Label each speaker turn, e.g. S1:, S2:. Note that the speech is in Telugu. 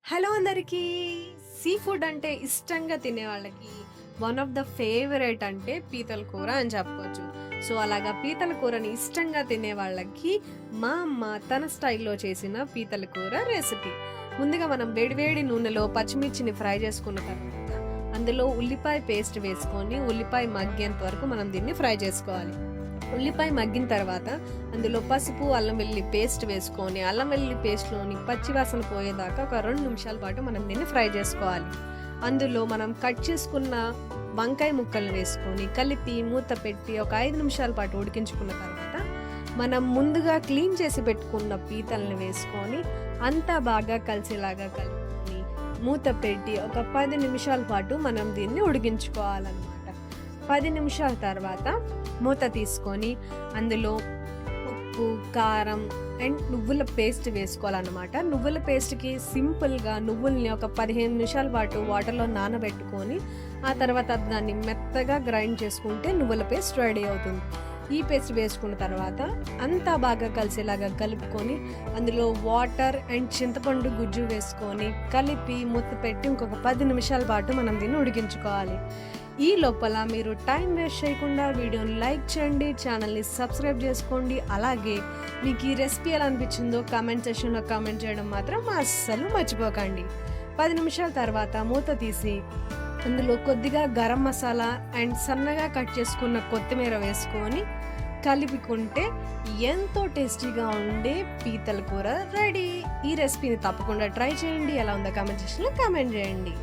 S1: హలో అందరికీ! సీ ఫుడ్ అంటే ఇష్టంగా తినే వాళ్ళకి వన్ ఆఫ్ ద ఫేవరెట్ అంటే పీతల కూర అని చెప్పుకోవచ్చు. సో, అలాగా పీతల కూరని ఇష్టంగా తినే వాళ్ళకి మా అమ్మ తన స్టైల్‌లో చేసిన పీతల కూర రెసిపీ. ముందుగా మనం వేడి వేడి నూనెలో పచ్చిమిర్చిని ఫ్రై చేసుకున్న తర్వాత అందులో ఉల్లిపాయ పేస్ట్ వేసుకొని ఉల్లిపాయ మగ్గేంత వరకు మనం దీన్ని ఫ్రై చేసుకోవాలి. ఉల్లిపాయ మగ్గిన తర్వాత అందులో పసుపు, అల్లం వెల్లుల్లి పేస్ట్ వేసుకొని అల్లం వెల్లుల్లి పేస్ట్‌లోని పచ్చి వాసన పోయేదాకా ఒక 2 నిమిషాల పాటు మనం దీన్ని ఫ్రై చేసుకోవాలి. అందులో మనం కట్ చేసుకున్న వంకాయ ముక్కలను వేసుకొని కలిపి మూత పెట్టి ఒక 5 నిమిషాల పాటు ఉడికించుకున్న తర్వాత మనం ముందుగా క్లీన్ చేసి పెట్టుకున్న పీతల్ని వేసుకొని అంతా బాగా కలిసేలాగా కలుపుకొని మూత పెట్టి ఒక 10 నిమిషాల పాటు మనం దీన్ని ఉడికించుకోవాలన్నమాట. 10 నిమిషాల తర్వాత మూత తీసుకొని అందులో ఉప్పు, కారం అండ్ నువ్వుల పేస్ట్ వేసుకోవాలన్నమాట. నువ్వుల పేస్ట్‌కి సింపుల్‌గా నువ్వుల్ని ఒక 15 నిమిషాల పాటు వాటర్‌లో నానబెట్టుకొని ఆ తర్వాత దాన్ని మెత్తగా గ్రైండ్ చేసుకుంటే నువ్వుల పేస్ట్ రెడీ అవుతుంది. ఈ పేస్ట్ వేసుకున్న తర్వాత అంతా బాగా కలిసేలాగా కలుపుకొని అందులో వాటర్ అండ్ చింతపండు గుజ్జు వేసుకొని కలిపి మూత పెట్టి ఇంకొక 10 నిమిషాల పాటు మనం దీన్ని ఉడికించుకోవాలి. ఈ లోపల మీరు టైం వేస్ట్ చేయకుండా వీడియోని లైక్ చేయండి, ఛానల్ని సబ్స్క్రైబ్ చేసుకోండి. అలాగే మీకు ఈ రెసిపీ ఎలా అనిపించిందో కామెంట్ సెక్షన్లో కామెంట్ చేయడం మాత్రం అస్సలు మర్చిపోకండి. 10 నిమిషాల తర్వాత మూత తీసి అందులో కొద్దిగా గరం మసాలా అండ్ సన్నగా కట్ చేసుకున్న కొత్తిమీర వేసుకొని కలిపికుంటే ఎంతో టేస్టీగా ఉండే పీతల కూర రెడీ. ఈ రెసిపీని తప్పకుండా ట్రై చేయండి. ఎలా ఉందో కామెంట్ సెక్షన్లో కామెంట్ చేయండి.